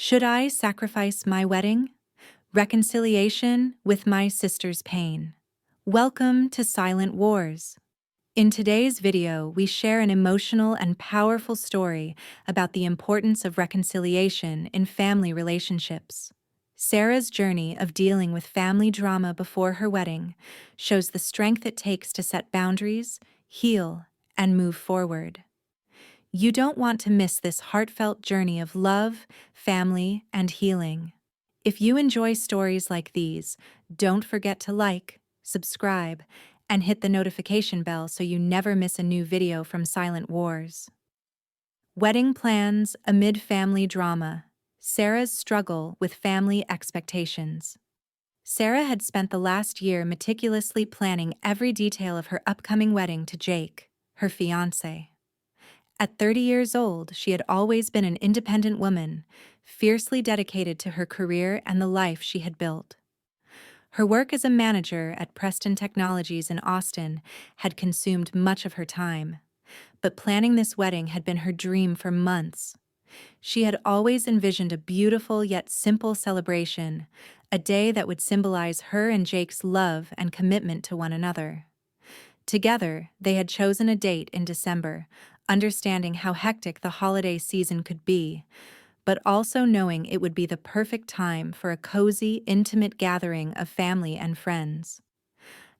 Should I sacrifice my wedding? Reconciliation with my sister's pain. Welcome to Silent Wars. In today's video, we share an emotional and powerful story about the importance of reconciliation in family relationships. Sarah's journey of dealing with family drama before her wedding shows the strength it takes to set boundaries, heal, and move forward. You don't want to miss this heartfelt journey of love, family, and healing. If you enjoy stories like these, don't forget to like, subscribe, and hit the notification bell so you never miss a new video from Silent Wars. Wedding plans amid family drama. Sarah's struggle with family expectations. Sarah had spent the last year meticulously planning every detail of her upcoming wedding to Jake, her fiancé. At 30 years old, she had always been an independent woman, fiercely dedicated to her career and the life she had built. Her work as a manager at Preston Technologies in Austin had consumed much of her time, but planning this wedding had been her dream for months. She had always envisioned a beautiful yet simple celebration, a day that would symbolize her and Jake's love and commitment to one another. Together, they had chosen a date in December, understanding how hectic the holiday season could be, but also knowing it would be the perfect time for a cozy, intimate gathering of family and friends.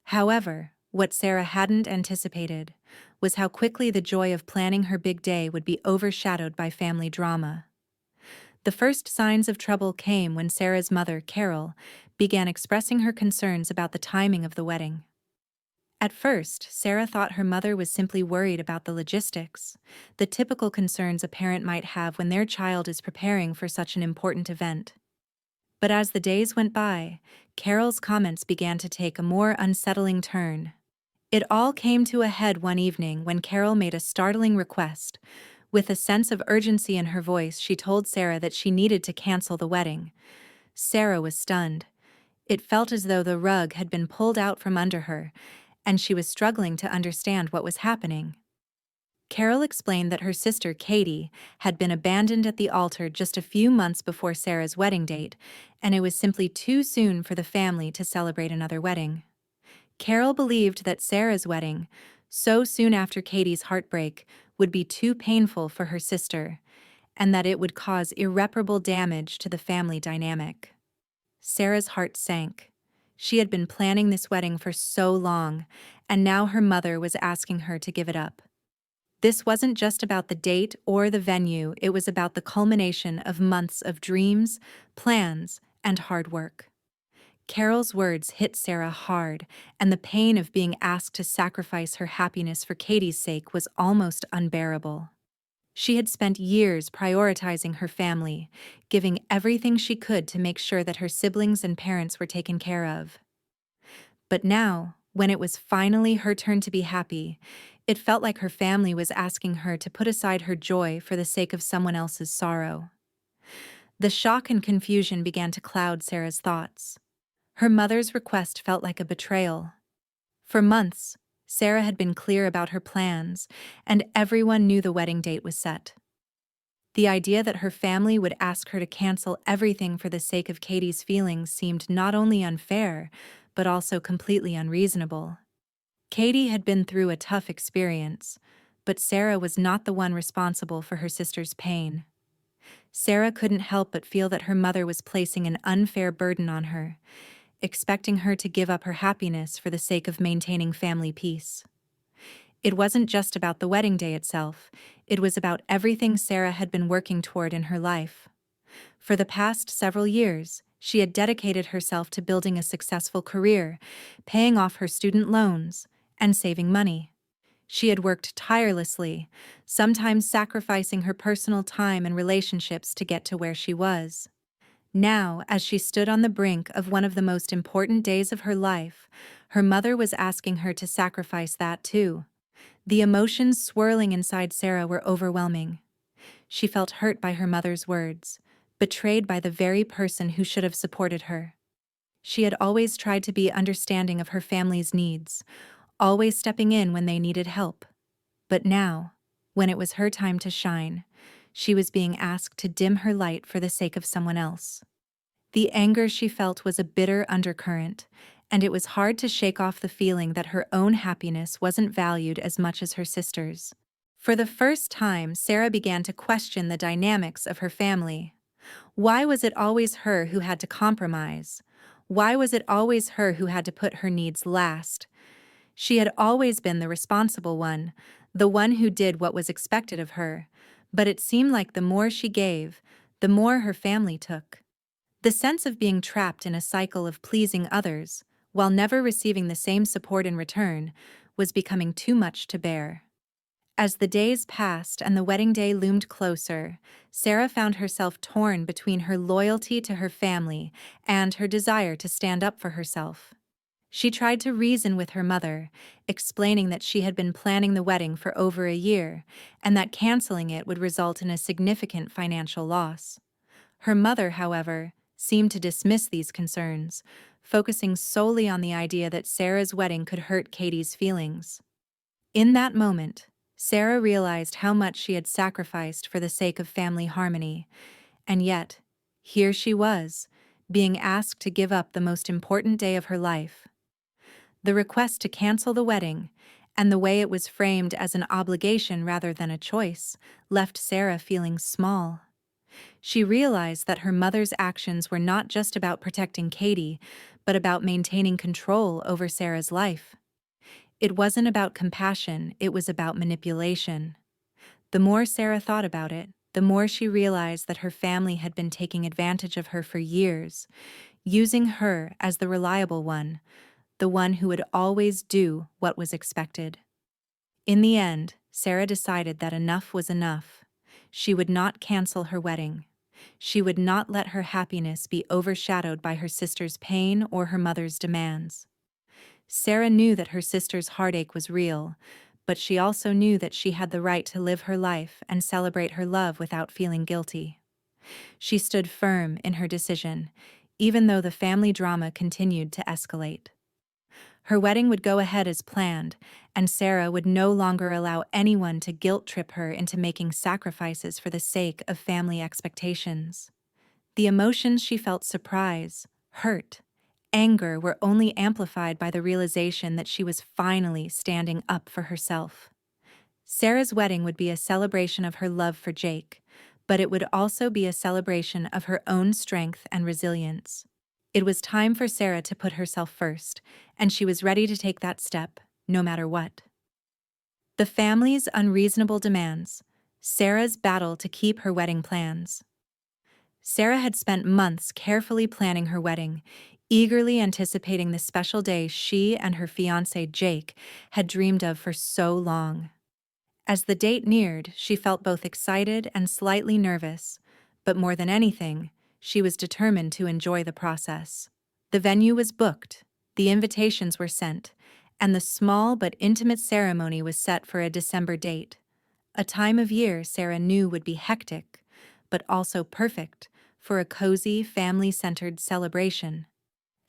However, what Sarah hadn't anticipated was how quickly the joy of planning her big day would be overshadowed by family drama. The first signs of trouble came when Sarah's mother, Carol, began expressing her concerns about the timing of the wedding. At first, Sarah thought her mother was simply worried about the logistics, the typical concerns a parent might have when their child is preparing for such an important event. But as the days went by, Carol's comments began to take a more unsettling turn. It all came to a head one evening when Carol made a startling request. With a sense of urgency in her voice, she told Sarah that she needed to cancel the wedding. Sarah was stunned. It felt as though the rug had been pulled out from under her, and she was struggling to understand what was happening. Carol explained that her sister, Katie, had been abandoned at the altar just a few months before Sarah's wedding date, and it was simply too soon for the family to celebrate another wedding. Carol believed that Sarah's wedding, so soon after Katie's heartbreak, would be too painful for her sister, and that it would cause irreparable damage to the family dynamic. Sarah's heart sank. She had been planning this wedding for so long, and now her mother was asking her to give it up. This wasn't just about the date or the venue, it was about the culmination of months of dreams, plans, and hard work. Carol's words hit Sarah hard, and the pain of being asked to sacrifice her happiness for Katie's sake was almost unbearable. She had spent years prioritizing her family, giving everything she could to make sure that her siblings and parents were taken care of. But now, when it was finally her turn to be happy, it felt like her family was asking her to put aside her joy for the sake of someone else's sorrow. The shock and confusion began to cloud Sarah's thoughts. Her mother's request felt like a betrayal. For months, Sarah had been clear about her plans, and everyone knew the wedding date was set. The idea that her family would ask her to cancel everything for the sake of Katie's feelings seemed not only unfair, but also completely unreasonable. Katie had been through a tough experience, but Sarah was not the one responsible for her sister's pain. Sarah couldn't help but feel that her mother was placing an unfair burden on her, expecting her to give up her happiness for the sake of maintaining family peace. It wasn't just about the wedding day itself, it was about everything Sarah had been working toward in her life. For the past several years, she had dedicated herself to building a successful career, paying off her student loans, and saving money. She had worked tirelessly, sometimes sacrificing her personal time and relationships to get to where she was. Now, as she stood on the brink of one of the most important days of her life, her mother was asking her to sacrifice that too. The emotions swirling inside Sarah were overwhelming. She felt hurt by her mother's words, betrayed by the very person who should have supported her. She had always tried to be understanding of her family's needs, always stepping in when they needed help. But now, when it was her time to shine, She was being asked to dim her light for the sake of someone else. The anger she felt was a bitter undercurrent, and it was hard to shake off the feeling that her own happiness wasn't valued as much as her sister's. For the first time, Sarah began to question the dynamics of her family. Why was it always her who had to compromise? Why was it always her who had to put her needs last? She had always been the responsible one, the one who did what was expected of her, but it seemed like the more she gave, the more her family took. The sense of being trapped in a cycle of pleasing others, while never receiving the same support in return, was becoming too much to bear. As the days passed and the wedding day loomed closer, Sarah found herself torn between her loyalty to her family and her desire to stand up for herself. She tried to reason with her mother, explaining that she had been planning the wedding for over a year and that canceling it would result in a significant financial loss. Her mother, however, seemed to dismiss these concerns, focusing solely on the idea that Sarah's wedding could hurt Katie's feelings. In that moment, Sarah realized how much she had sacrificed for the sake of family harmony, and yet, here she was, being asked to give up the most important day of her life. The request to cancel the wedding, and the way it was framed as an obligation rather than a choice, left Sarah feeling small. She realized that her mother's actions were not just about protecting Katie, but about maintaining control over Sarah's life. It wasn't about compassion, it was about manipulation. The more Sarah thought about it, the more she realized that her family had been taking advantage of her for years, using her as the reliable one, the one who would always do what was expected. In the end, Sarah decided that enough was enough. She would not cancel her wedding. She would not let her happiness be overshadowed by her sister's pain or her mother's demands. Sarah knew that her sister's heartache was real, but she also knew that she had the right to live her life and celebrate her love without feeling guilty. She stood firm in her decision, even though the family drama continued to escalate. Her wedding would go ahead as planned, and Sarah would no longer allow anyone to guilt-trip her into making sacrifices for the sake of family expectations. The emotions she felt, surprise, hurt, anger, were only amplified by the realization that she was finally standing up for herself. Sarah's wedding would be a celebration of her love for Jake, but it would also be a celebration of her own strength and resilience. It was time for Sarah to put herself first, and she was ready to take that step, no matter what. The family's unreasonable demands, Sarah's battle to keep her wedding plans. Sarah had spent months carefully planning her wedding, eagerly anticipating the special day she and her fiancé Jake had dreamed of for so long. As the date neared, she felt both excited and slightly nervous, but more than anything, she was determined to enjoy the process. The venue was booked, the invitations were sent, and the small but intimate ceremony was set for a December date, a time of year Sarah knew would be hectic, but also perfect for a cozy, family-centered celebration.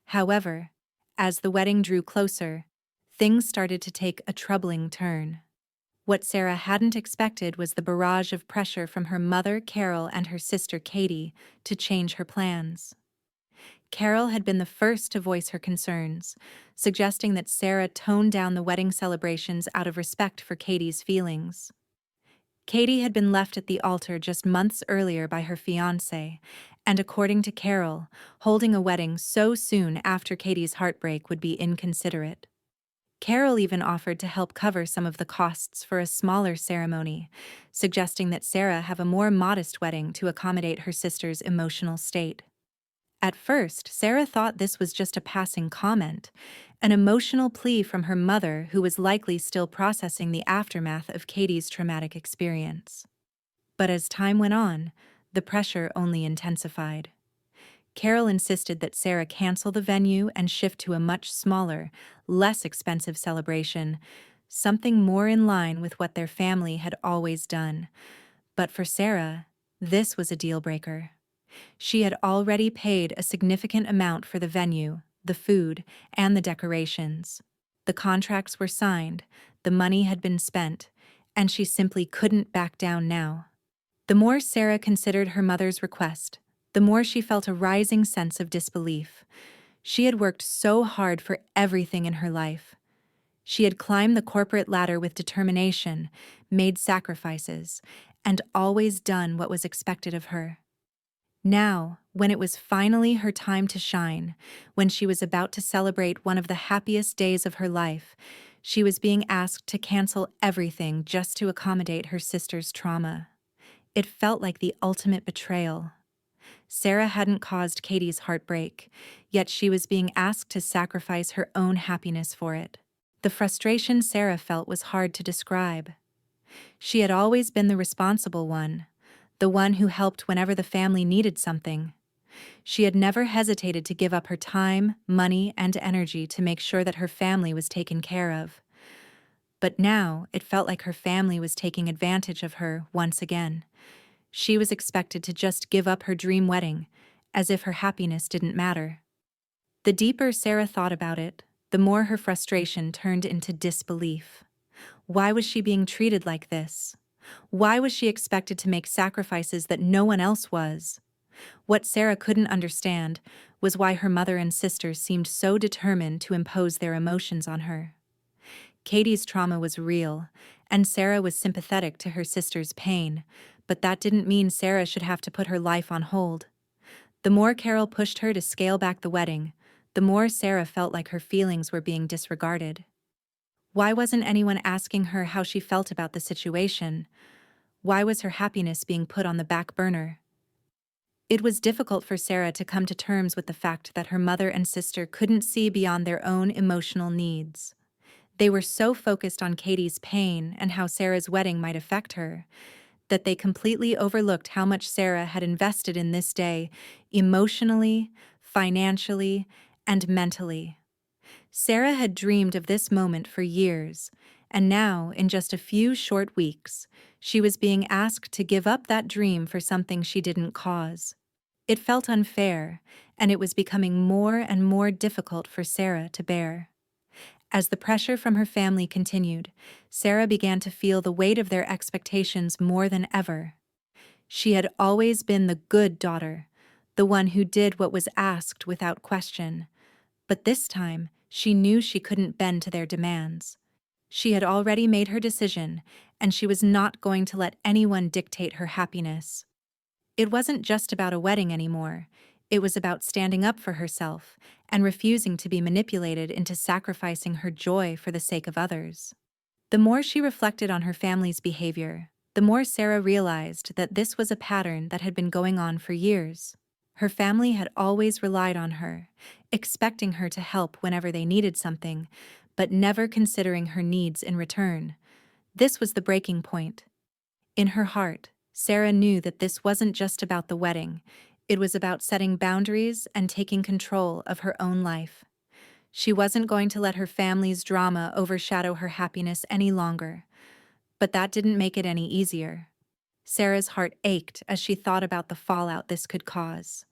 However, as the wedding drew closer, things started to take a troubling turn. What Sarah hadn't expected was the barrage of pressure from her mother, Carol, and her sister, Katie, to change her plans. Carol had been the first to voice her concerns, suggesting that Sarah tone down the wedding celebrations out of respect for Katie's feelings. Katie had been left at the altar just months earlier by her fiancé, and according to Carol, holding a wedding so soon after Katie's heartbreak would be inconsiderate. Carol even offered to help cover some of the costs for a smaller ceremony, suggesting that Sarah have a more modest wedding to accommodate her sister's emotional state. At first, Sarah thought this was just a passing comment, an emotional plea from her mother who was likely still processing the aftermath of Katie's traumatic experience. But as time went on, the pressure only intensified. Carol insisted that Sarah cancel the venue and shift to a much smaller, less expensive celebration, something more in line with what their family had always done. But for Sarah, this was a deal-breaker. She had already paid a significant amount for the venue, the food, and the decorations. The contracts were signed, the money had been spent, and she simply couldn't back down now. The more Sarah considered her mother's request, the more she felt a rising sense of disbelief. She had worked so hard for everything in her life. She had climbed the corporate ladder with determination, made sacrifices, and always done what was expected of her. Now, when it was finally her time to shine, when she was about to celebrate one of the happiest days of her life, she was being asked to cancel everything just to accommodate her sister's trauma. It felt like the ultimate betrayal. Sarah hadn't caused Katie's heartbreak, yet she was being asked to sacrifice her own happiness for it. The frustration Sarah felt was hard to describe. She had always been the responsible one, the one who helped whenever the family needed something. She had never hesitated to give up her time, money, and energy to make sure that her family was taken care of. But now it felt like her family was taking advantage of her once again. She was expected to just give up her dream wedding, as if her happiness didn't matter. The deeper Sarah thought about it, the more her frustration turned into disbelief. Why was she being treated like this? Why was she expected to make sacrifices that no one else was? What Sarah couldn't understand was why her mother and sisters seemed so determined to impose their emotions on her. Katie's trauma was real, and Sarah was sympathetic to her sister's pain, but that didn't mean Sarah should have to put her life on hold. The more Carol pushed her to scale back the wedding, the more Sarah felt like her feelings were being disregarded. Why wasn't anyone asking her how she felt about the situation? Why was her happiness being put on the back burner? It was difficult for Sarah to come to terms with the fact that her mother and sister couldn't see beyond their own emotional needs. They were so focused on Katie's pain and how Sarah's wedding might affect her, that they completely overlooked how much Sarah had invested in this day, emotionally, financially, and mentally. Sarah had dreamed of this moment for years, and now, in just a few short weeks, she was being asked to give up that dream for something she didn't cause. It felt unfair, and it was becoming more and more difficult for Sarah to bear. As the pressure from her family continued, Sarah began to feel the weight of their expectations more than ever. She had always been the good daughter, the one who did what was asked without question. But this time, she knew she couldn't bend to their demands. She had already made her decision, and she was not going to let anyone dictate her happiness. It wasn't just about a wedding anymore. It was about standing up for herself and refusing to be manipulated into sacrificing her joy for the sake of others. The more she reflected on her family's behavior, the more Sarah realized that this was a pattern that had been going on for years. Her family had always relied on her, expecting her to help whenever they needed something, but never considering her needs in return. This was the breaking point. In her heart, Sarah knew that this wasn't just about the wedding. It was about setting boundaries and taking control of her own life. She wasn't going to let her family's drama overshadow her happiness any longer. But that didn't make it any easier. Sarah's heart ached as she thought about the fallout this could cause.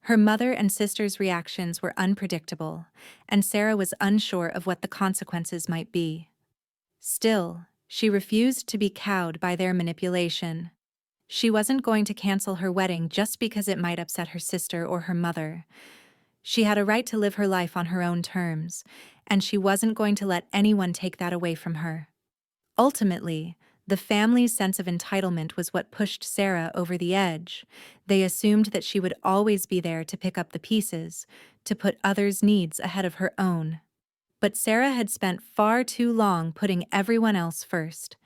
Her mother and sister's reactions were unpredictable, and Sarah was unsure of what the consequences might be. Still, she refused to be cowed by their manipulation. She wasn't going to cancel her wedding just because it might upset her sister or her mother. She had a right to live her life on her own terms, and she wasn't going to let anyone take that away from her. Ultimately, the family's sense of entitlement was what pushed Sarah over the edge. They assumed that she would always be there to pick up the pieces, to put others' needs ahead of her own. But Sarah had spent far too long putting everyone else first.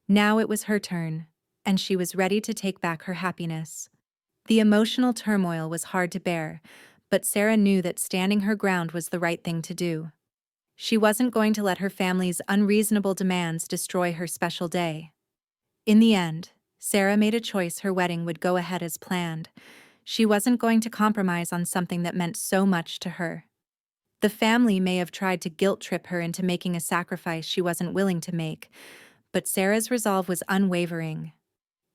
Now it was her turn, and she was ready to take back her happiness. The emotional turmoil was hard to bear, but Sarah knew that standing her ground was the right thing to do. She wasn't going to let her family's unreasonable demands destroy her special day. In the end, Sarah made a choice her wedding would go ahead as planned. She wasn't going to compromise on something that meant so much to her. The family may have tried to guilt-trip her into making a sacrifice she wasn't willing to make, but Sarah's resolve was unwavering.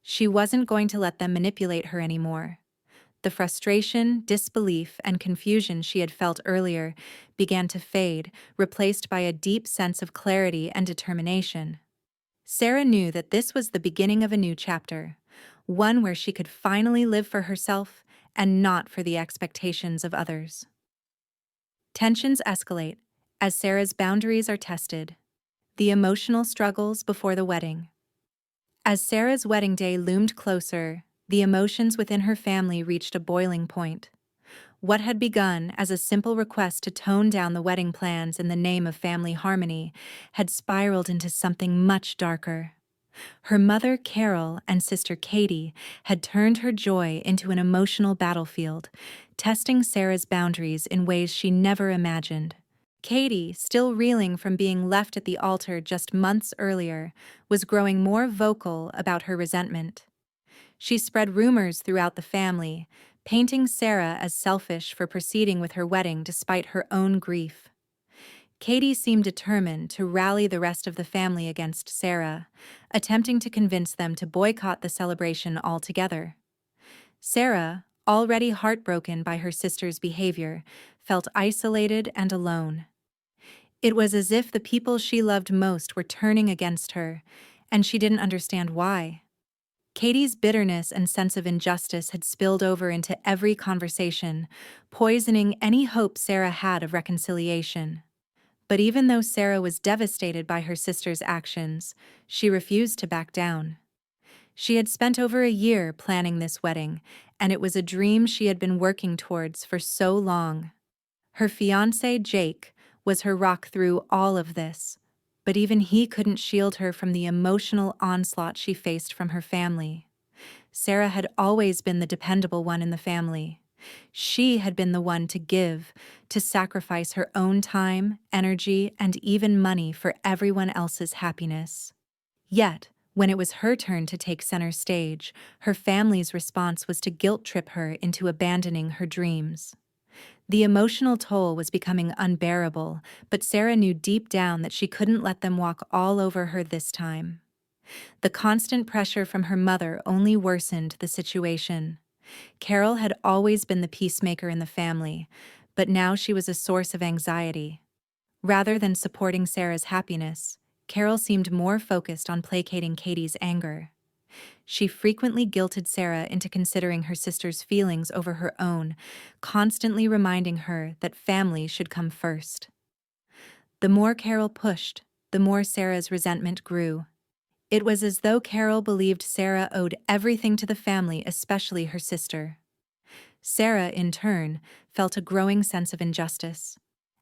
She wasn't going to let them manipulate her anymore. The frustration, disbelief, and confusion she had felt earlier began to fade, replaced by a deep sense of clarity and determination. Sarah knew that this was the beginning of a new chapter, one where she could finally live for herself and not for the expectations of others. Tensions escalate as Sarah's boundaries are tested. The emotional struggles before the wedding. As Sarah's wedding day loomed closer, the emotions within her family reached a boiling point. What had begun as a simple request to tone down the wedding plans in the name of family harmony had spiraled into something much darker. Her mother, Carol, and sister Katie had turned her joy into an emotional battlefield, testing Sarah's boundaries in ways she never imagined. Katie, still reeling from being left at the altar just months earlier, was growing more vocal about her resentment. She spread rumors throughout the family, painting Sarah as selfish for proceeding with her wedding despite her own grief. Katie seemed determined to rally the rest of the family against Sarah, attempting to convince them to boycott the celebration altogether. Sarah, already heartbroken by her sister's behavior, felt isolated and alone. It was as if the people she loved most were turning against her, and she didn't understand why. Katie's bitterness and sense of injustice had spilled over into every conversation, poisoning any hope Sarah had of reconciliation. But even though Sarah was devastated by her sister's actions, she refused to back down. She had spent over a year planning this wedding, and it was a dream she had been working towards for so long. Her fiancé, Jake, was her rock through all of this, but even he couldn't shield her from the emotional onslaught she faced from her family. Sarah had always been the dependable one in the family. She had been the one to give, to sacrifice her own time, energy, and even money for everyone else's happiness. Yet, when it was her turn to take center stage, her family's response was to guilt-trip her into abandoning her dreams. The emotional toll was becoming unbearable, but Sarah knew deep down that she couldn't let them walk all over her this time. The constant pressure from her mother only worsened the situation. Carol had always been the peacemaker in the family, but now she was a source of anxiety. Rather than supporting Sarah's happiness, Carol seemed more focused on placating Katie's anger. She frequently guilted Sarah into considering her sister's feelings over her own, constantly reminding her that family should come first. The more Carol pushed, the more Sarah's resentment grew. It was as though Carol believed Sarah owed everything to the family, especially her sister. Sarah, in turn, felt a growing sense of injustice.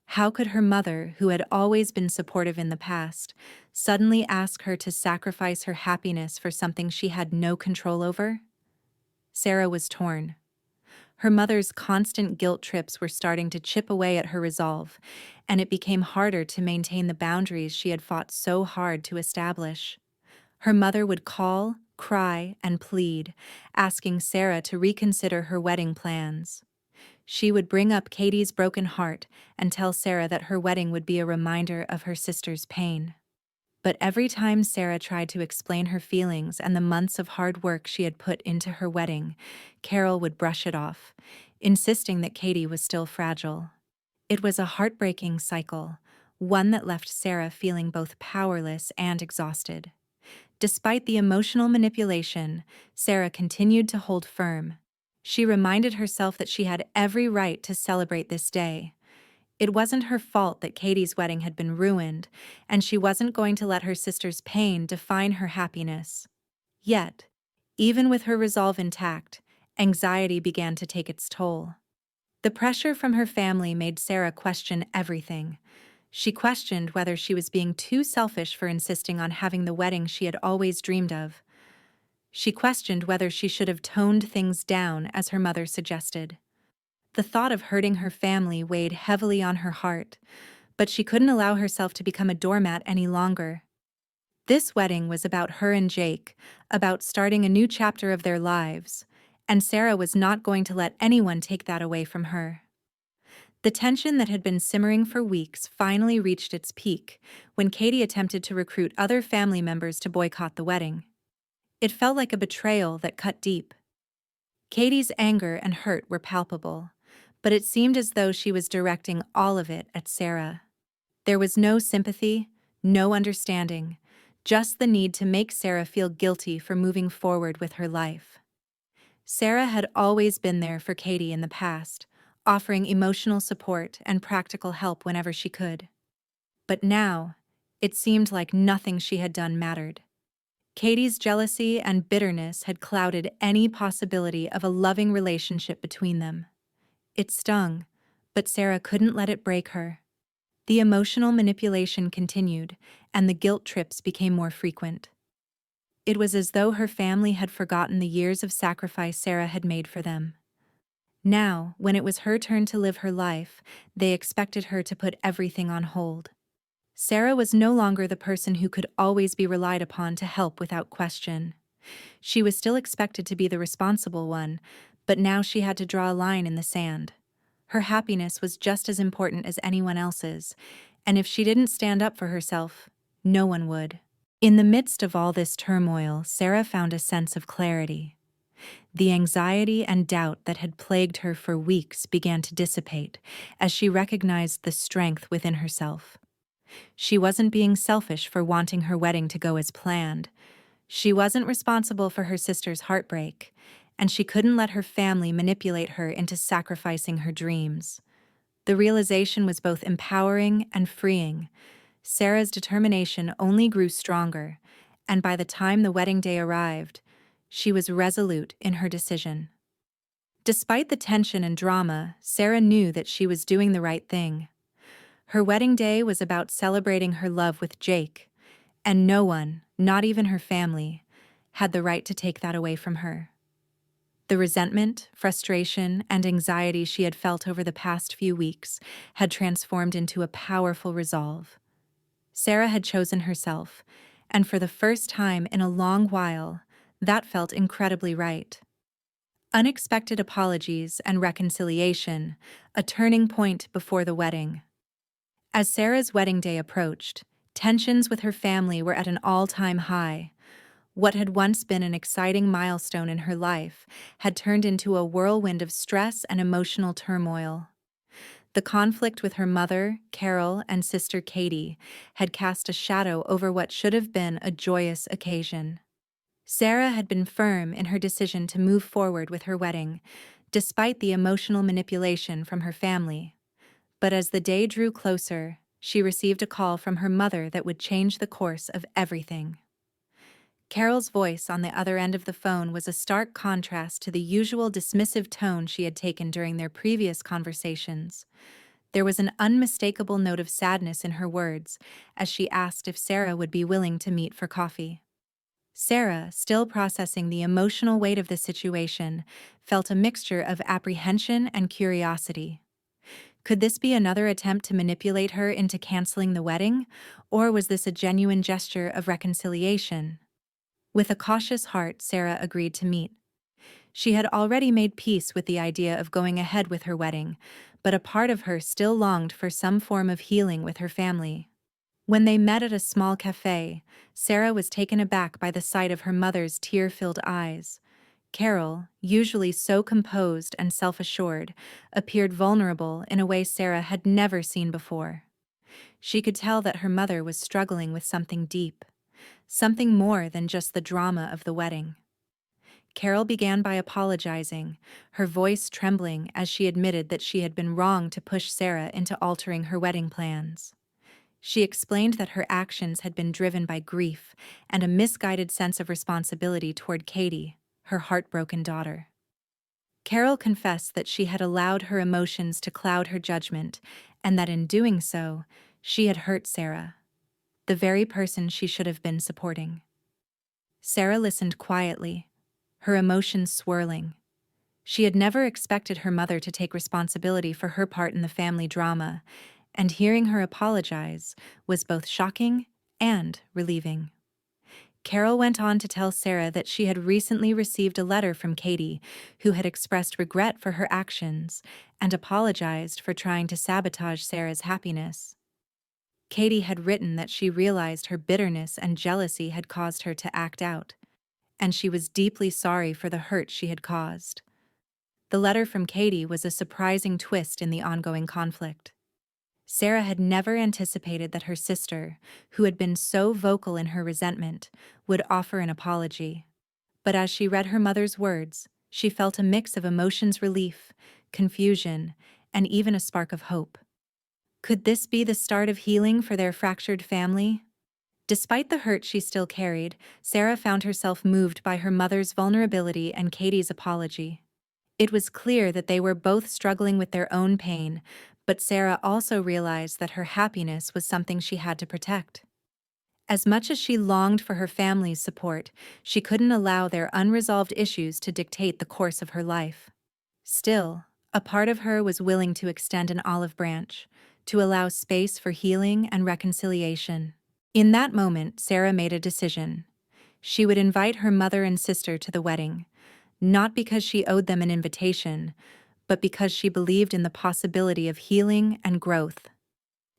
How could her mother, who had always been supportive in the past, suddenly ask her to sacrifice her happiness for something she had no control over? Sarah was torn. Her mother's constant guilt trips were starting to chip away at her resolve, and it became harder to maintain the boundaries she had fought so hard to establish. Her mother would call, cry, and plead, asking Sarah to reconsider her wedding plans. She would bring up Katie's broken heart and tell Sarah that her wedding would be a reminder of her sister's pain. But every time Sarah tried to explain her feelings and the months of hard work she had put into her wedding, Carol would brush it off, insisting that Katie was still fragile. It was a heartbreaking cycle, one that left Sarah feeling both powerless and exhausted. Despite the emotional manipulation, Sarah continued to hold firm. She reminded herself that she had every right to celebrate this day. It wasn't her fault that Katie's wedding had been ruined, and she wasn't going to let her sister's pain define her happiness. Yet, even with her resolve intact, anxiety began to take its toll. The pressure from her family made Sarah question everything. She questioned whether she was being too selfish for insisting on having the wedding she had always dreamed of. She questioned whether she should have toned things down, as her mother suggested. The thought of hurting her family weighed heavily on her heart, but she couldn't allow herself to become a doormat any longer. This wedding was about her and Jake, about starting a new chapter of their lives, and Sarah was not going to let anyone take that away from her. The tension that had been simmering for weeks finally reached its peak when Katie attempted to recruit other family members to boycott the wedding. It felt like a betrayal that cut deep. Katie's anger and hurt were palpable, but it seemed as though she was directing all of it at Sarah. There was no sympathy, no understanding, just the need to make Sarah feel guilty for moving forward with her life. Sarah had always been there for Katie in the past, offering emotional support and practical help whenever she could. But now, it seemed like nothing she had done mattered. Katie's jealousy and bitterness had clouded any possibility of a loving relationship between them. It stung, but Sarah couldn't let it break her. The emotional manipulation continued, and the guilt trips became more frequent. It was as though her family had forgotten the years of sacrifice Sarah had made for them. Now, when it was her turn to live her life, they expected her to put everything on hold. Sarah was no longer the person who could always be relied upon to help without question. She was still expected to be the responsible one, but now she had to draw a line in the sand. Her happiness was just as important as anyone else's, and if she didn't stand up for herself, no one would. In the midst of all this turmoil, Sarah found a sense of clarity. The anxiety and doubt that had plagued her for weeks began to dissipate as she recognized the strength within herself. She wasn't being selfish for wanting her wedding to go as planned. She wasn't responsible for her sister's heartbreak, and she couldn't let her family manipulate her into sacrificing her dreams. The realization was both empowering and freeing. Sarah's determination only grew stronger, and by the time the wedding day arrived, she was resolute in her decision. Despite the tension and drama, Sarah knew that she was doing the right thing. Her wedding day was about celebrating her love with Jake, and no one, not even her family, had the right to take that away from her. The resentment, frustration, and anxiety she had felt over the past few weeks had transformed into a powerful resolve. Sarah had chosen herself, and for the first time in a long while, that felt incredibly right. Unexpected apologies and reconciliation, a turning point before the wedding. As Sarah's wedding day approached, tensions with her family were at an all-time high. What had once been an exciting milestone in her life had turned into a whirlwind of stress and emotional turmoil. The conflict with her mother, Carol, and sister Katie had cast a shadow over what should have been a joyous occasion. Sarah had been firm in her decision to move forward with her wedding, despite the emotional manipulation from her family. But as the day drew closer, she received a call from her mother that would change the course of everything. Carol's voice on the other end of the phone was a stark contrast to the usual dismissive tone she had taken during their previous conversations. There was an unmistakable note of sadness in her words as she asked if Sarah would be willing to meet for coffee. Sarah, still processing the emotional weight of the situation, felt a mixture of apprehension and curiosity. Could this be another attempt to manipulate her into canceling the wedding, or was this a genuine gesture of reconciliation? With a cautious heart, Sarah agreed to meet. She had already made peace with the idea of going ahead with her wedding, but a part of her still longed for some form of healing with her family. When they met at a small cafe, Sarah was taken aback by the sight of her mother's tear-filled eyes. Carol, usually so composed and self-assured, appeared vulnerable in a way Sarah had never seen before. She could tell that her mother was struggling with something deep, something more than just the drama of the wedding. Carol began by apologizing, her voice trembling as she admitted that she had been wrong to push Sarah into altering her wedding plans. She explained that her actions had been driven by grief and a misguided sense of responsibility toward Katie, her heartbroken daughter. Carol confessed that she had allowed her emotions to cloud her judgment, and that in doing so, she had hurt Sarah, the very person she should have been supporting. Sarah listened quietly, her emotions swirling. She had never expected her mother to take responsibility for her part in the family drama, and hearing her apologize was both shocking and relieving. Carol went on to tell Sarah that she had recently received a letter from Katie, who had expressed regret for her actions and apologized for trying to sabotage Sarah's happiness. Katie had written that she realized her bitterness and jealousy had caused her to act out, and she was deeply sorry for the hurt she had caused. The letter from Katie was a surprising twist in the ongoing conflict. Sarah had never anticipated that her sister, who had been so vocal in her resentment, would offer an apology. But as she read her mother's words, she felt a mix of emotions: relief, confusion, and even a spark of hope. Could this be the start of healing for their fractured family? Despite the hurt she still carried, Sarah found herself moved by her mother's vulnerability and Katie's apology. It was clear that they were both struggling with their own pain, but Sarah also realized that her happiness was something she had to protect. As much as she longed for her family's support, she couldn't allow their unresolved issues to dictate the course of her life. Still, a part of her was willing to extend an olive branch, to allow space for healing and reconciliation. In that moment, Sarah made a decision. She would invite her mother and sister to the wedding, not because she owed them an invitation, but because she believed in the possibility of healing and growth.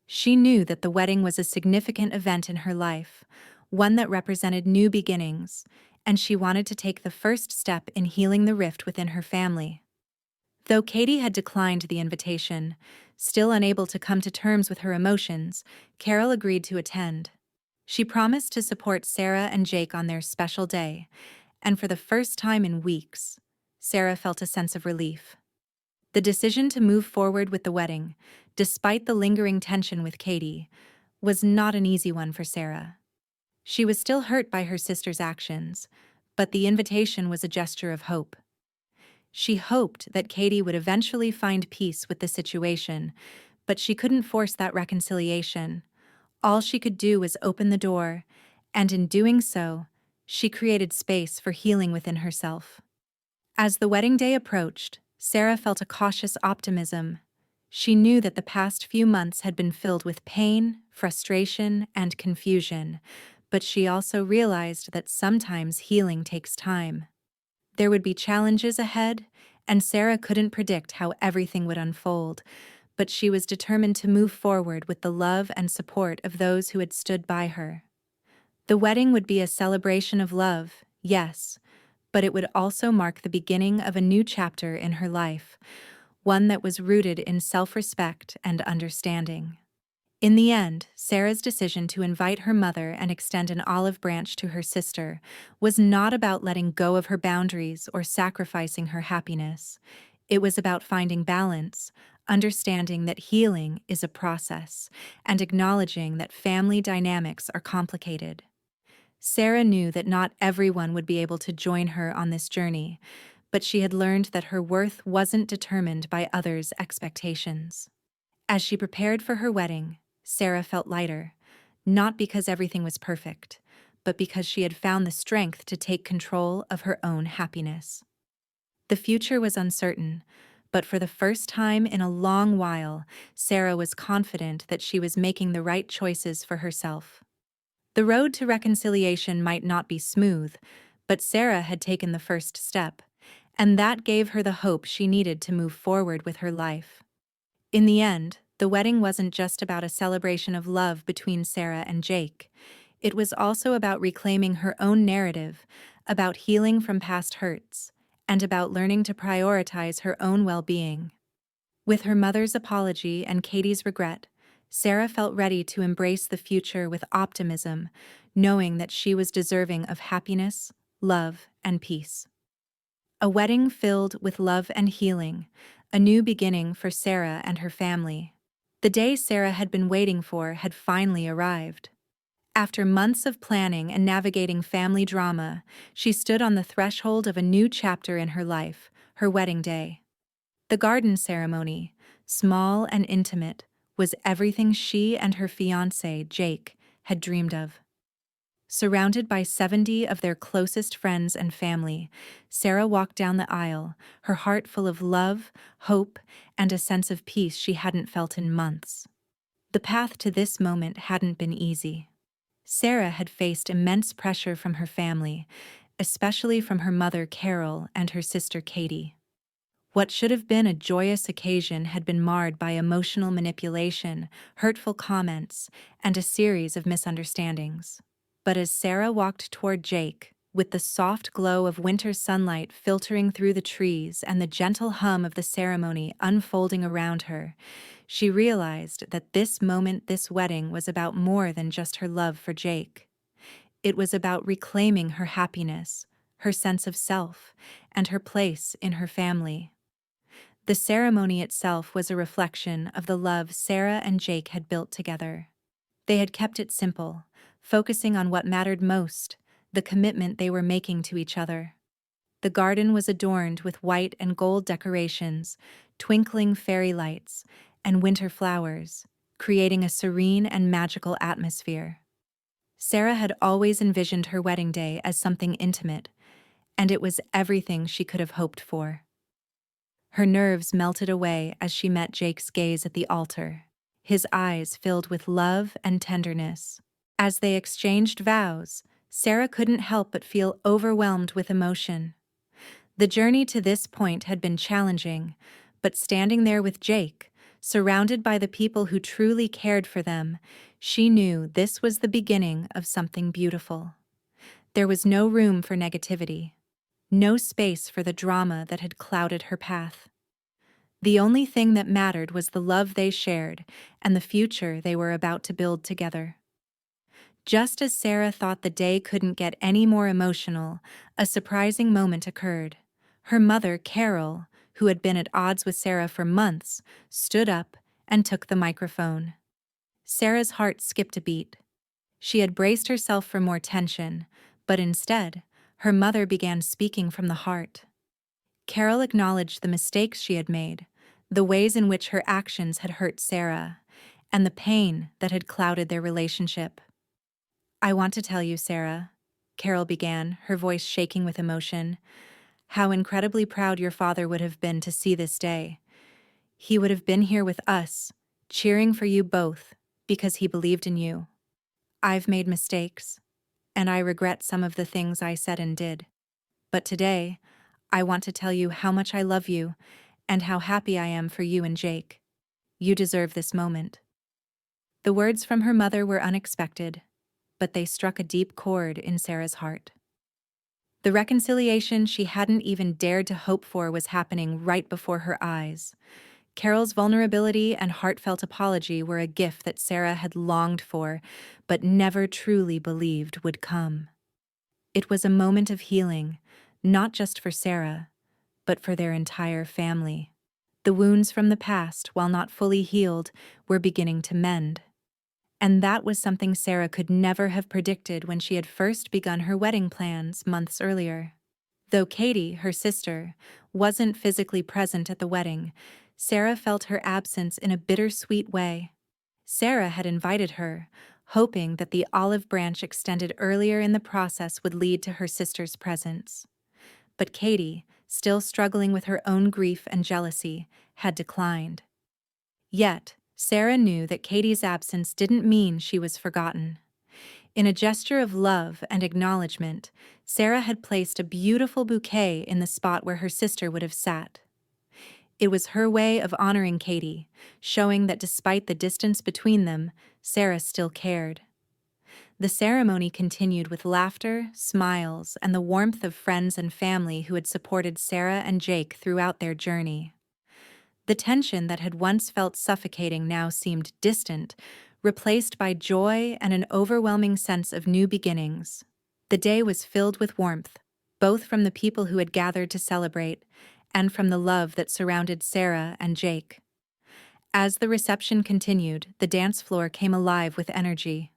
She knew that the wedding was a significant event in her life, one that represented new beginnings, and she wanted to take the first step in healing the rift within her family. Though Katie had declined the invitation, still unable to come to terms with her emotions, Carol agreed to attend. She promised to support Sarah and Jake on their special day, and for the first time in weeks, Sarah felt a sense of relief. The decision to move forward with the wedding, despite the lingering tension with Katie, was not an easy one for Sarah. She was still hurt by her sister's actions, but the invitation was a gesture of hope. She hoped that Katie would eventually find peace with the situation, but she couldn't force that reconciliation. All she could do was open the door, and in doing so, she created space for healing within herself. As the wedding day approached, Sarah felt a cautious optimism. She knew that the past few months had been filled with pain, frustration, and confusion, but she also realized that sometimes healing takes time. There would be challenges ahead, and Sarah couldn't predict how everything would unfold, but she was determined to move forward with the love and support of those who had stood by her. The wedding would be a celebration of love, yes, but it would also mark the beginning of a new chapter in her life, one that was rooted in self-respect and understanding. In the end, Sarah's decision to invite her mother and extend an olive branch to her sister was not about letting go of her boundaries or sacrificing her happiness. It was about finding balance, understanding that healing is a process, and acknowledging that family dynamics are complicated. Sarah knew that not everyone would be able to join her on this journey, but she had learned that her worth wasn't determined by others' expectations. As she prepared for her wedding, Sarah felt lighter, not because everything was perfect, but because she had found the strength to take control of her own happiness. The future was uncertain, but for the first time in a long while, Sarah was confident that she was making the right choices for herself. The road to reconciliation might not be smooth, but Sarah had taken the first step, and that gave her the hope she needed to move forward with her life. In the end, the wedding wasn't just about a celebration of love between Sarah and Jake. It was also about reclaiming her own narrative, about healing from past hurts, and about learning to prioritize her own well-being. With her mother's apology and Katie's regret, Sarah felt ready to embrace the future with optimism, knowing that she was deserving of happiness, love, and peace. A wedding filled with love and healing, a new beginning for Sarah and her family. The day Sarah had been waiting for had finally arrived. After months of planning and navigating family drama, she stood on the threshold of a new chapter in her life, her wedding day. The garden ceremony, small and intimate, was everything she and her fiancé, Jake, had dreamed of. Surrounded by 70 of their closest friends and family, Sarah walked down the aisle, her heart full of love, hope, and a sense of peace she hadn't felt in months. The path to this moment hadn't been easy. Sarah had faced immense pressure from her family, especially from her mother, Carol, and her sister, Katie. What should have been a joyous occasion had been marred by emotional manipulation, hurtful comments, and a series of misunderstandings. But as Sarah walked toward Jake, with the soft glow of winter sunlight filtering through the trees and the gentle hum of the ceremony unfolding around her, she realized that this wedding was about more than just her love for Jake. It was about reclaiming her happiness, her sense of self, and her place in her family. The ceremony itself was a reflection of the love Sarah and Jake had built together. They had kept it simple, focusing on what mattered most, the commitment they were making to each other. The garden was adorned with white and gold decorations, twinkling fairy lights, and winter flowers, creating a serene and magical atmosphere. Sarah had always envisioned her wedding day as something intimate, and it was everything she could have hoped for. Her nerves melted away as she met Jake's gaze at the altar, his eyes filled with love and tenderness. As they exchanged vows, Sarah couldn't help but feel overwhelmed with emotion. The journey to this point had been challenging, but standing there with Jake, surrounded by the people who truly cared for them, she knew this was the beginning of something beautiful. There was no room for negativity, no space for the drama that had clouded her path. The only thing that mattered was the love they shared and the future they were about to build together. Just as Sarah thought the day couldn't get any more emotional, a surprising moment occurred. Her mother, Carol, who had been at odds with Sarah for months, stood up and took the microphone. Sarah's heart skipped a beat. She had braced herself for more tension, but instead, her mother began speaking from the heart. Carol acknowledged the mistakes she had made, the ways in which her actions had hurt Sarah, and the pain that had clouded their relationship. "I want to tell you, Sarah," Carol began, her voice shaking with emotion, "how incredibly proud your father would have been to see this day. He would have been here with us, cheering for you both, because he believed in you. I've made mistakes, and I regret some of the things I said and did. But today, I want to tell you how much I love you and how happy I am for you and Jake. You deserve this moment." The words from her mother were unexpected, but they struck a deep chord in Sarah's heart. The reconciliation she hadn't even dared to hope for was happening right before her eyes. Carol's vulnerability and heartfelt apology were a gift that Sarah had longed for, but never truly believed would come. It was a moment of healing, not just for Sarah, but for their entire family. The wounds from the past, while not fully healed, were beginning to mend. And that was something Sarah could never have predicted when she had first begun her wedding plans months earlier. Though Katie, her sister, wasn't physically present at the wedding, Sarah felt her absence in a bittersweet way. Sarah had invited her, hoping that the olive branch extended earlier in the process would lead to her sister's presence. But Katie, still struggling with her own grief and jealousy, had declined. Yet, Sarah knew that Katie's absence didn't mean she was forgotten. In a gesture of love and acknowledgement, Sarah had placed a beautiful bouquet in the spot where her sister would have sat. It was her way of honoring Katie, showing that despite the distance between them, Sarah still cared. The ceremony continued with laughter, smiles, and the warmth of friends and family who had supported Sarah and Jake throughout their journey. The tension that had once felt suffocating now seemed distant, replaced by joy and an overwhelming sense of new beginnings. The day was filled with warmth, both from the people who had gathered to celebrate and from the love that surrounded Sarah and Jake. As the reception continued, the dance floor came alive with energy.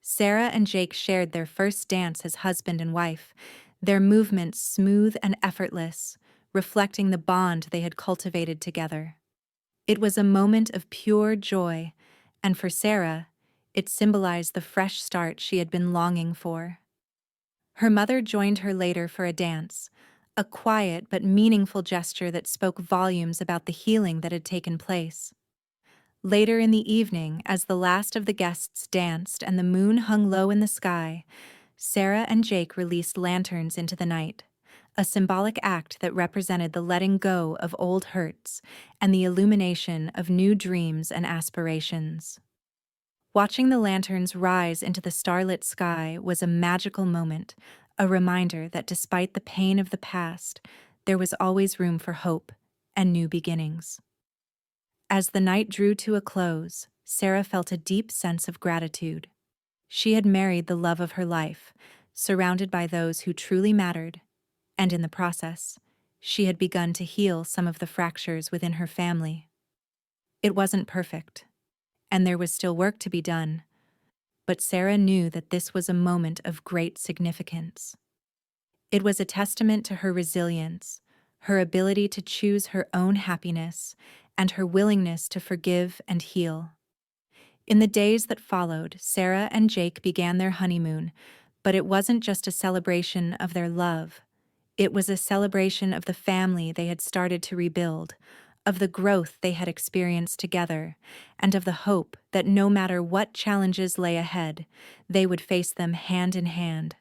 Sarah and Jake shared their first dance as husband and wife, their movements smooth and effortless, reflecting the bond they had cultivated together. It was a moment of pure joy, and for Sarah, it symbolized the fresh start she had been longing for. Her mother joined her later for a dance, a quiet but meaningful gesture that spoke volumes about the healing that had taken place. Later in the evening, as the last of the guests danced and the moon hung low in the sky, Sarah and Jake released lanterns into the night, a symbolic act that represented the letting go of old hurts and the illumination of new dreams and aspirations. Watching the lanterns rise into the starlit sky was a magical moment, a reminder that despite the pain of the past, there was always room for hope and new beginnings. As the night drew to a close, Sarah felt a deep sense of gratitude. She had married the love of her life, surrounded by those who truly mattered, and in the process, she had begun to heal some of the fractures within her family. It wasn't perfect, and there was still work to be done, but Sarah knew that this was a moment of great significance. It was a testament to her resilience, her ability to choose her own happiness, and her willingness to forgive and heal. In the days that followed, Sarah and Jake began their honeymoon, but it wasn't just a celebration of their love. It was a celebration of the family they had started to rebuild, of the growth they had experienced together, and of the hope that no matter what challenges lay ahead, they would face them hand in hand.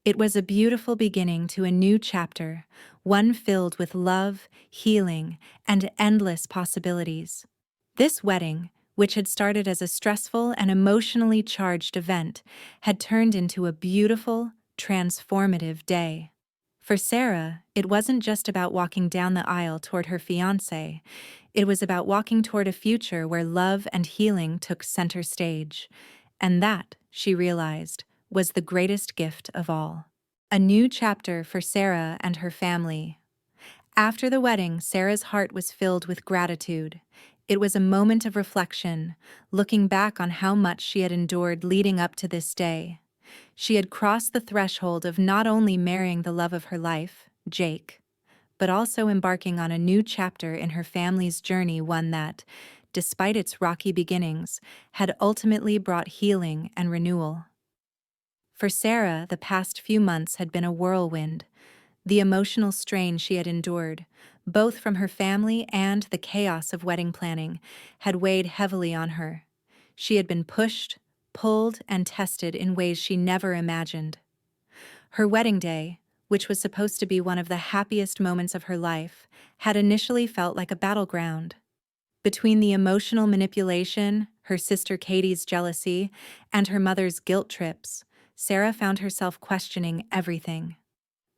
It was a beautiful beginning to a new chapter, one filled with love, healing, and endless possibilities. This wedding, which had started as a stressful and emotionally charged event, had turned into a beautiful, transformative day. For Sarah, it wasn't just about walking down the aisle toward her fiancé. It was about walking toward a future where love and healing took center stage. And that, she realized, was the greatest gift of all. A new chapter for Sarah and her family. After the wedding, Sarah's heart was filled with gratitude. It was a moment of reflection, looking back on how much she had endured leading up to this day. She had crossed the threshold of not only marrying the love of her life, Jake, but also embarking on a new chapter in her family's journey, one that, despite its rocky beginnings, had ultimately brought healing and renewal. For Sarah, the past few months had been a whirlwind. The emotional strain she had endured, both from her family and the chaos of wedding planning, had weighed heavily on her. She had been pushed, pulled, and tested in ways she never imagined. Her wedding day, which was supposed to be one of the happiest moments of her life, had initially felt like a battleground. Between the emotional manipulation, her sister Katie's jealousy, and her mother's guilt trips, Sarah found herself questioning everything.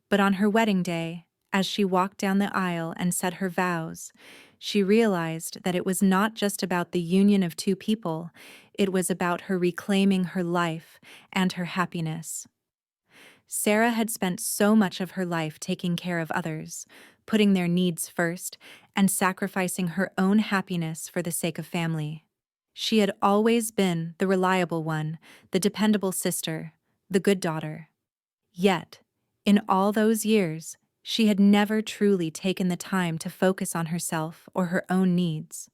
But on her wedding day, as she walked down the aisle and said her vows, she realized that it was not just about the union of two people, it was about her reclaiming her life and her happiness. Sarah had spent so much of her life taking care of others, putting their needs first, and sacrificing her own happiness for the sake of family. She had always been the reliable one, the dependable sister, the good daughter. Yet, in all those years, she had never truly taken the time to focus on herself or her own needs.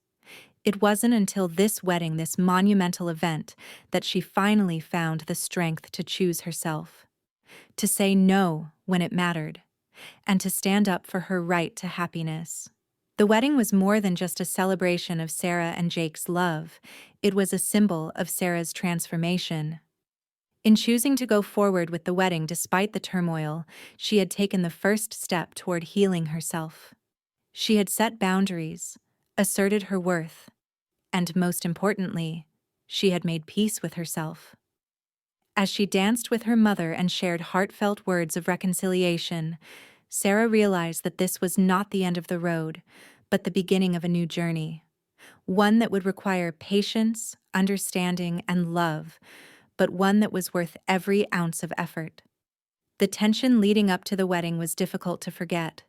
It wasn't until this wedding, this monumental event, that she finally found the strength to choose herself, to say no when it mattered, and to stand up for her right to happiness. The wedding was more than just a celebration of Sarah and Jake's love. It was a symbol of Sarah's transformation. In choosing to go forward with the wedding despite the turmoil, she had taken the first step toward healing herself. She had set boundaries, asserted her worth, and most importantly, she had made peace with herself. As she danced with her mother and shared heartfelt words of reconciliation, Sarah realized that this was not the end of the road, but the beginning of a new journey, one that would require patience, understanding, and love, but one that was worth every ounce of effort. The tension leading up to the wedding was difficult to forget.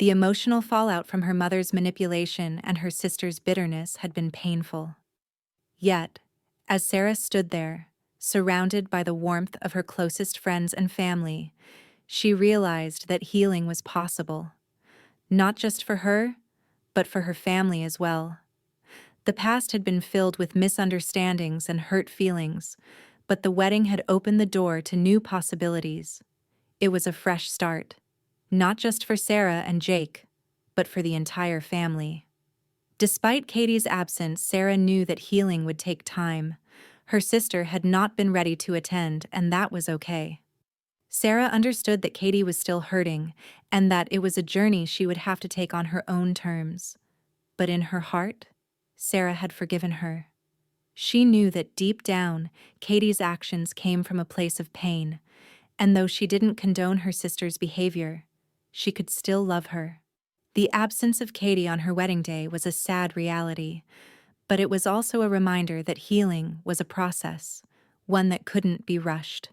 The emotional fallout from her mother's manipulation and her sister's bitterness had been painful. Yet, as Sarah stood there, surrounded by the warmth of her closest friends and family, she realized that healing was possible, not just for her, but for her family as well. The past had been filled with misunderstandings and hurt feelings, but the wedding had opened the door to new possibilities. It was a fresh start, not just for Sarah and Jake, but for the entire family. Despite Katie's absence, Sarah knew that healing would take time. Her sister had not been ready to attend, and that was okay. Sarah understood that Katie was still hurting, and that it was a journey she would have to take on her own terms. But in her heart, Sarah had forgiven her. She knew that deep down, Katie's actions came from a place of pain, And though she didn't condone her sister's behavior, she could still love her. The absence of Katie on her wedding day was a sad reality, but it was also a reminder that healing was a process, one that couldn't be rushed.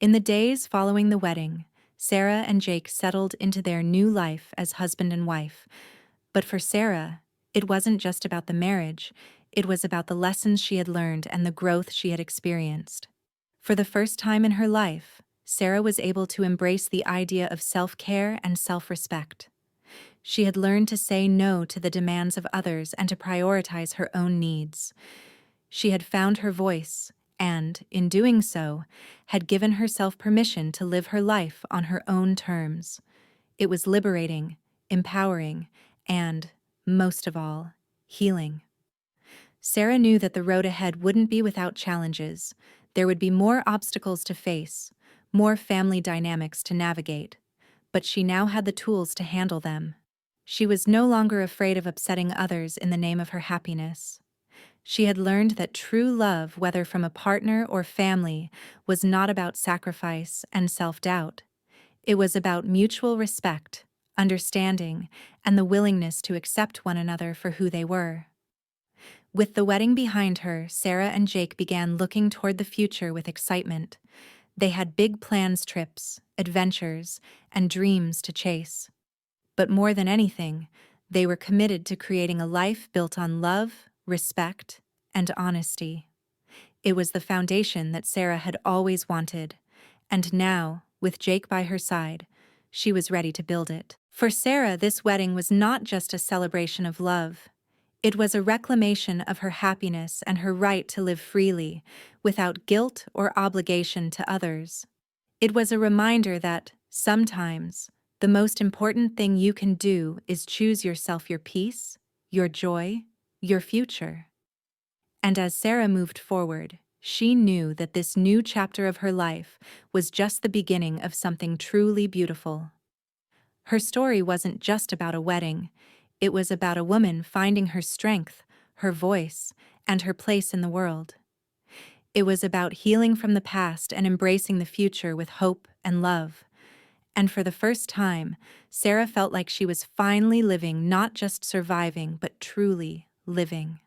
In the days following the wedding, Sarah and Jake settled into their new life as husband and wife. But for Sarah, it wasn't just about the marriage, it was about the lessons she had learned and the growth she had experienced. For the first time in her life, Sarah was able to embrace the idea of self-care and self-respect. She had learned to say no to the demands of others and to prioritize her own needs. She had found her voice and, in doing so, had given herself permission to live her life on her own terms. It was liberating, empowering, and, most of all, healing. Sarah knew that the road ahead wouldn't be without challenges. There would be more obstacles to face, more family dynamics to navigate, but she now had the tools to handle them. She was no longer afraid of upsetting others in the name of her happiness. She had learned that true love, whether from a partner or family, was not about sacrifice and self-doubt. It was about mutual respect, understanding, and the willingness to accept one another for who they were. With the wedding behind her, Sarah and Jake began looking toward the future with excitement. They had big plans, trips, adventures, and dreams to chase. But more than anything, they were committed to creating a life built on love, respect, and honesty. It was the foundation that Sarah had always wanted, and now, with Jake by her side, she was ready to build it. For Sarah, this wedding was not just a celebration of love. It was a reclamation of her happiness and her right to live freely, without guilt or obligation to others. It was a reminder that, sometimes, the most important thing you can do is choose yourself your peace, your joy, your future. And as Sarah moved forward, she knew that this new chapter of her life was just the beginning of something truly beautiful. Her story wasn't just about a wedding, it was about a woman finding her strength, her voice, and her place in the world. It was about healing from the past and embracing the future with hope and love. And for the first time, Sarah felt like she was finally living, not just surviving, but truly living.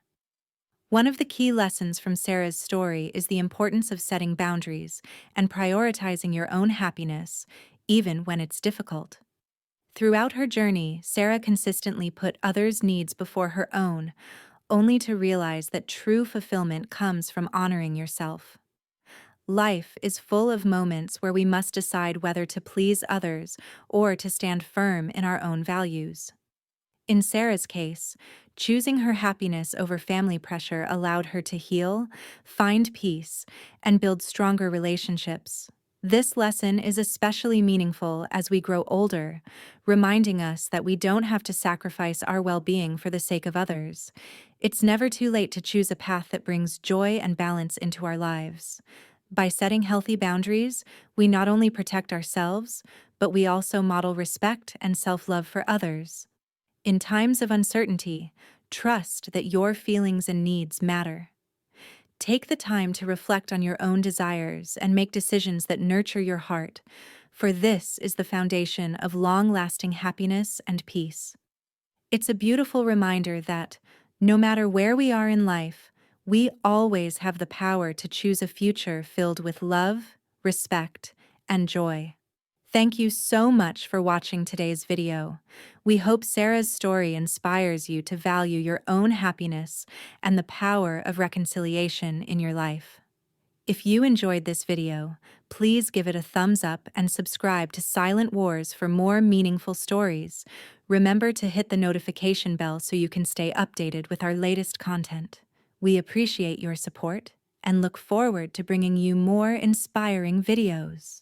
One of the key lessons from Sarah's story is the importance of setting boundaries and prioritizing your own happiness, even when it's difficult. Throughout her journey, Sarah consistently put others' needs before her own, only to realize that true fulfillment comes from honoring yourself. Life is full of moments where we must decide whether to please others or to stand firm in our own values. In Sarah's case, choosing her happiness over family pressure allowed her to heal, find peace, and build stronger relationships. This lesson is especially meaningful as we grow older, reminding us that we don't have to sacrifice our well-being for the sake of others. It's never too late to choose a path that brings joy and balance into our lives. By setting healthy boundaries, we not only protect ourselves, but we also model respect and self-love for others. In times of uncertainty, trust that your feelings and needs matter. Take the time to reflect on your own desires and make decisions that nurture your heart, for this is the foundation of long-lasting happiness and peace. It's a beautiful reminder that, no matter where we are in life, we always have the power to choose a future filled with love, respect, and joy. Thank you so much for watching today's video. We hope Sarah's story inspires you to value your own happiness and the power of reconciliation in your life. If you enjoyed this video, please give it a thumbs up and subscribe to Silent Wars for more meaningful stories. Remember to hit the notification bell so you can stay updated with our latest content. We appreciate your support and look forward to bringing you more inspiring videos.